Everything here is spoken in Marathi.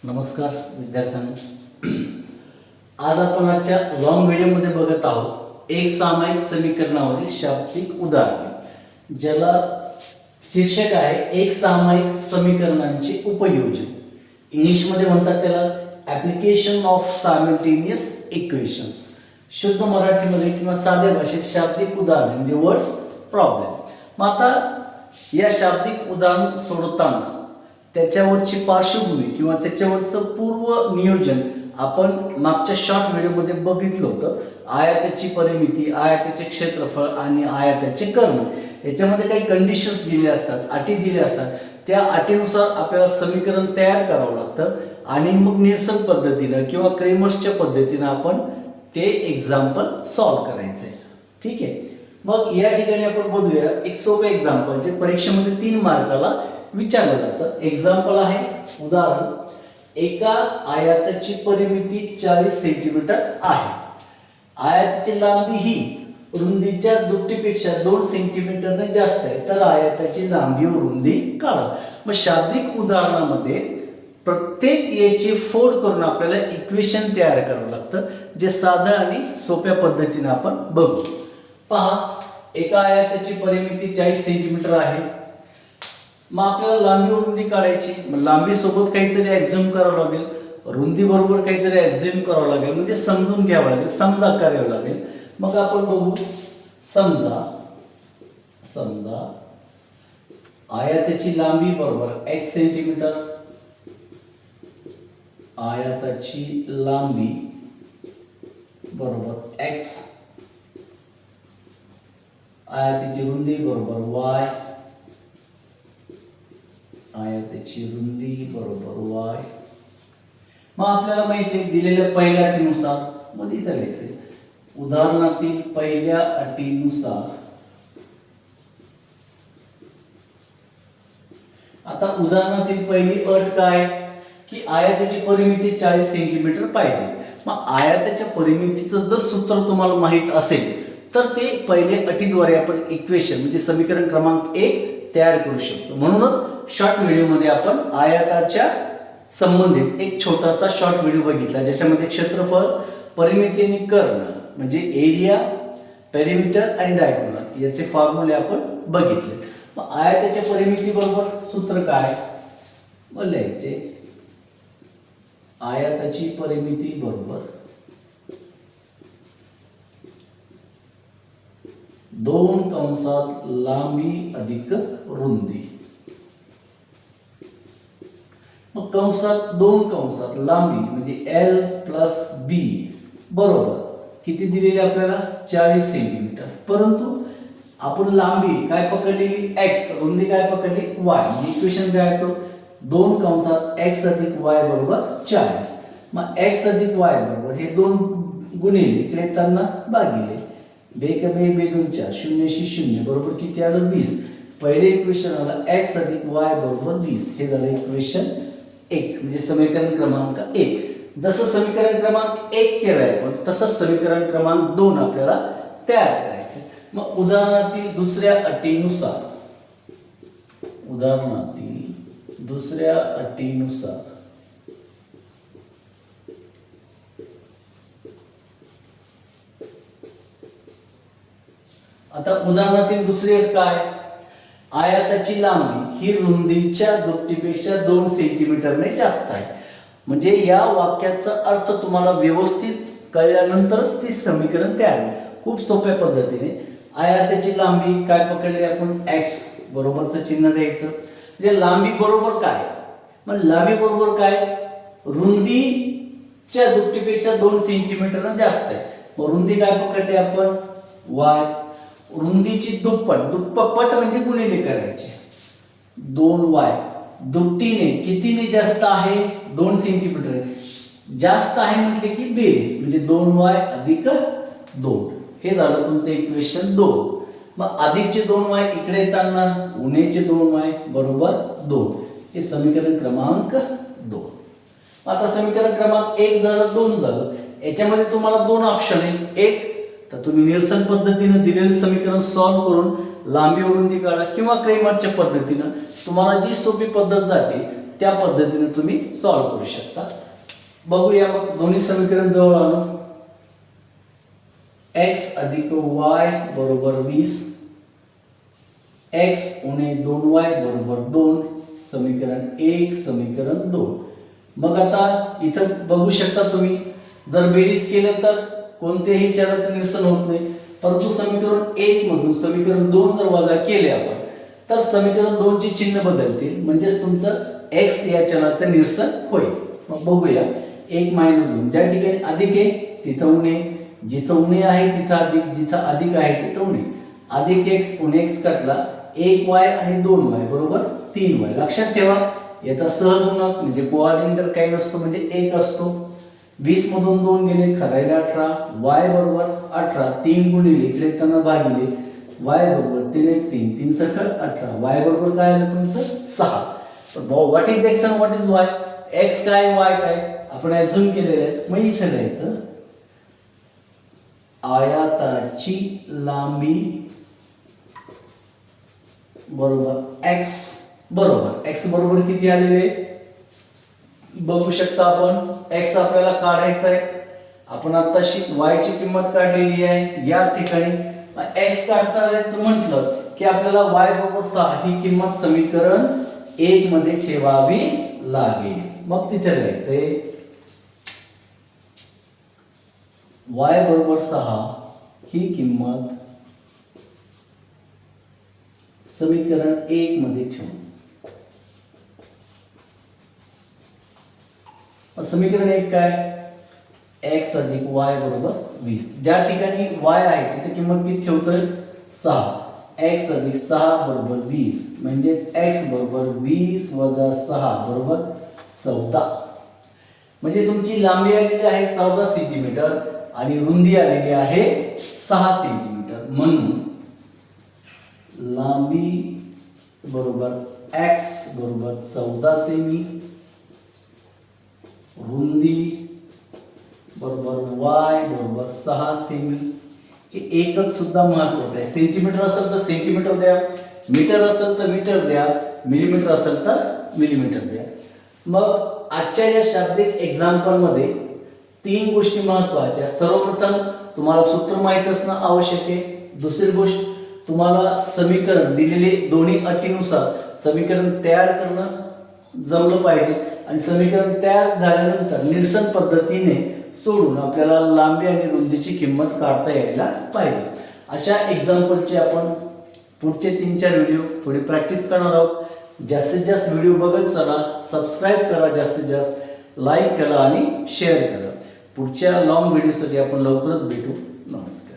नमस्कार विद्यार्थ्यांनो, आज आपण आजच्या लॉंग व्हिडिओमध्ये बघत आहोत एक सामायिक समीकरणावरील शाब्दिक उदाहरणे, ज्याला शीर्षक आहे एक सामायिक समीकरणांचे उपयोजन. इंग्लिशमध्ये म्हणतात त्याला ॲप्लिकेशन ऑफ सायमल्टेनियस इक्वेशन्स. शुद्ध मराठीमध्ये किंवा साध्या भाषेत शाब्दिक उदाहरणे म्हणजे वर्ड्स प्रॉब्लेम. मग आता या शाब्दिक उदाहरण सोडवताना त्याच्यावरची पार्श्वभूमी किंवा त्याच्यावरचं पूर्व नियोजन आपण मागच्या शॉर्ट व्हिडिओमध्ये बघितलं होतं. आयताची परिमिती, आयताचे क्षेत्रफळ आणि आयताचे कर्ण, याच्यामध्ये काही कंडिशन्स दिले असतात, अटी दिल्या असतात. त्या अटीनुसार आपल्याला समीकरण तयार करावं लागतं आणि मग निरसन पद्धतीनं किंवा क्रेमर्सच्या पद्धतीनं आपण ते एक्झाम्पल सॉल्व करायचं आहे. ठीक आहे. मग या ठिकाणी आपण बघूया एक सोपं एक्झाम्पल जे परीक्षेमध्ये 3 मार्काला विचारलं जातं. एक्झाम्पल आहे उदाहरण, एका आयताची परिमिती 40 सेंटीमीटर आहे. आयताची लांबी ही रुंदीच्या दुपटीपेक्षा 2 सेंटीमीटरने जास्त आहे, तर आयताची लांबी व रुंदी काढा. मग शाब्दिक उदाहरणामध्ये प्रत्येक याची फोड करून आपल्याला इक्वेशन तयार करावं लागतं, जे साधं आणि सोप्या पद्धतीने आपण बघू. पहा, एका आयताची परिमिती 40 सेंटीमीटर आहे. मग आपल्याला लांबी व रुंदी काढायची. मग लांबी सोबत काहीतरी ॲझ्युम करावं लागेल, रुंदी बरोबर काहीतरी ॲझ्युम करावं लागेल, म्हणजे समजून घ्यावं लागेल, समजा करावं लागेल. मग आपण बघू. समजा आयताची लांबी बरोबर x सेंटीमीटर, आयताची लांबी बरोबर x, आयताची रुंदी बरोबर y, आयताची रुंदी बरोबर y. मग आपल्याला माहिती आहे दिलेल्या पहिल्या अटीनुसार, मग इथं लिहायचं उदाहरणातील पहिल्या अटीनुसार. आता उदाहरणातील पहिली अट काय की आयताची परिमिती 40 सेंटीमीटर पाहिजे. मग आयताच्या परिमितीचं जर सूत्र तुम्हाला माहित असेल तर ते पहिले अटीद्वारे आपण इक्वेशन म्हणजे समीकरण क्रमांक 1 तयार करू शकतो. म्हणूनच शॉर्ट व्हिडिओमध्ये आपण आयताच्या संबंधित एक छोटासा शॉर्ट व्हिडिओ बघितला, ज्याच्यामध्ये क्षेत्रफळ, परिमिती आणि कर्ण म्हणजे एरिया, पेरिमीटर आणि डायगोनल याचे फॉर्म्युले आपण बघितले. मग आयताच्या परिमिती बरोबर सूत्र काय मग लिहायचे, आयताची परिमिती बरोबर 2 कंसात लांबी अधिक रुंदी. मग कंसात 2 कंसात लांबी म्हणजे L प्लस B बरोबर किती दिलेली आपल्याला 40 सेंटीमीटर. परंतु आपण लांबी काय पकडलेली x, रुंदी काय पकडली y. इक्वेशन काय येतो 2 कंसात x अधिक y बरोबर 40. मग x अधिक y बरोबर हे 2 गुणिले इकडे येताना भागिले 2 कमी 2 2 4 0 शी 0 बरोबर किती आलं 20. पहिले इक्वेशन आलं x अधिक y बरोबर 20. हे झालं इक्वेशन 1 म्हणजे समीकरण क्रमांक 1. जसं समीकरण क्रमांक 1 केलंय आपण तसंच समीकरण क्रमांक 2 आपल्याला तयार करायचं. मग उदाहरणातील दुसऱ्या अटीनुसार आता उदाहरणातील दुसरी अट काय, आयताची लांबी ही रुंदीच्या दुपटीपेक्षा 2 सेंटीमीटरने जास्त आहे. म्हणजे या वाक्याचा अर्थ तुम्हाला व्यवस्थित कळल्यानंतरच ते समीकरण तयार होईल. खूप सोप्या पद्धतीने आयताची लांबी काय पकडली आपण x बरोबरचं चिन्ह द्यायचं. म्हणजे लांबी बरोबर काय, मग लांबी बरोबर काय रुंदीच्या दुपटीपेक्षा 2 सेंटीमीटर जास्त आहे. मग रुंदी काय पकडली आपण y, रुंदीची दुप्पट म्हणजे गुणिले करायचे 2y. दुपटीने कितीने जास्त आहे 2 सेंटीमीटर जास्त आहे म्हटले की बेरीज म्हणजे 2y अधिक 2. हे झालं तुमचं इक्वेशन 2. मग अधिकचे 2y इकडे येताना उणेचे 2y बरोबर 2. हे समीकरण क्रमांक 2. आता समीकरण क्रमांक 1 झालं 2 झालं. याच्यामध्ये तुम्हाला 2 ऑप्शन आहेत. एक तर तुम्ही निरसन पद्धतीने दिलेले समीकरण सॉल्व करून लांबी व रुंदी काढा किंवा क्रेमरच्या पद्धतीने तुम्हाला जी सोपी पद्धत जाते त्या पद्धतीने तुम्ही सॉल्व्ह करू शकता. बघूया मग दोन्ही समीकरण जवळ आणू. x अधिक y बरोबर 20, x उणे 2y बरोबर 2, समीकरण 1 समीकरण 2. मग आता इथं बघू शकता तुम्ही, जर बेरीज केलं तर कोणत्याही चलाचं निरसन होत नाही, परंतु समीकरण 1 मधून समीकरण 2 जर वजा केले आपण तर समीकरण 2 ची चिन्ह बदलतील, म्हणजेच तुमचं x या चलाचं निरसन होईल. मग बघूया 1 - 2, ज्या ठिकाणी अधिक आहे तिथं उणे, जिथं उणे आहे तिथं अधिक, जिथं अधिक आहे तिथं उणे. अधिक x उणे x काढला, 1y आणि 2y बरोबर 3y. लक्षात ठेवा याचा सहगुणक म्हणजे कोऑर्डिनेटर काही नसतो, म्हणजे 1 असतो. 20 मधून 2 गेले, खरायला 18, y बरोबर 18, 3 गुणिले इकडे त्यांना भागिले, y बरोबर 3 1 3, 3 सख 18, y बरोबर काय आलं तुमचं 6. व्हॉट इज x आणि व्हॉट इज y? x काय y काय आपण अझ्युम केलेलं आहे. मग इथे लिहायचं आयताची लांबी बरोबर x बरोबर, x बरोबर किती आलेले बघू शकता आपण. x आपल्याला काढायचा आहे, आपण आताशी y ची किंमत काढलेली आहे. या ठिकाणी x काढता म्हटलं की आपल्याला y बरोबर 6 ही किंमत समीकरण 1 मध्ये ठेवावी लागेल. मग तिथे लिहायचंय y बरोबर 6 ही किंमत समीकरण 1 मध्ये ठेवू. समीकरण 1 काय, x अधिक y बरोबर 20. ज्या ठिकाणी y आहे तिथे किंमत किती ठेवतोय 6, x अधिक 6 बरोबर 20, म्हणजे x बरोबर 20 वजा 6 बरोबर 14. म्हणजे तुमची लांबी आलेली आहे 14 सेंटीमीटर आणि रुंदी आलेली आहे 6 सेंटीमीटर. म्हणून लांबी बरोबर x बरोबर 14 सेमी, रुंदी बरोबर y बरोबर 6 सेमी. हे एकच सुद्धा महत्त्वाचं आहे. सेंटीमीटर असेल तर सेंटीमीटर द्या, मीटर असेल तर मीटर द्या, मिलीमीटर असेल तर मिलीमीटर द्या. मग आजच्या या शाब्दिक एक्झाम्पल मध्ये 3 गोष्टी महत्त्वाच्या. सर्वप्रथम तुम्हाला सूत्र माहित असणं आवश्यक आहे. दुसरी गोष्ट तुम्हाला समीकरण दिलेले दोन्ही अटीनुसार समीकरण तयार करणं जमलं पाहिजे आणि समीकरण तयार झाल्यानंतर निरसन पद्धतीने सोडून आपल्याला लांबी आणि रुंदीची किंमत काढता यायला पाहिजे. अशा एक्झाम्पलचे आपण पुढचे 3-4 व्हिडिओ थोडी प्रॅक्टिस करणार आहोत. जास्तीत जास्त व्हिडिओ बघत चला, सबस्क्राईब करा, जास्तीत जास्त लाईक करा आणि शेअर करा. पुढच्या लॉंग व्हिडिओसाठी आपण लवकरच भेटू. नमस्कार.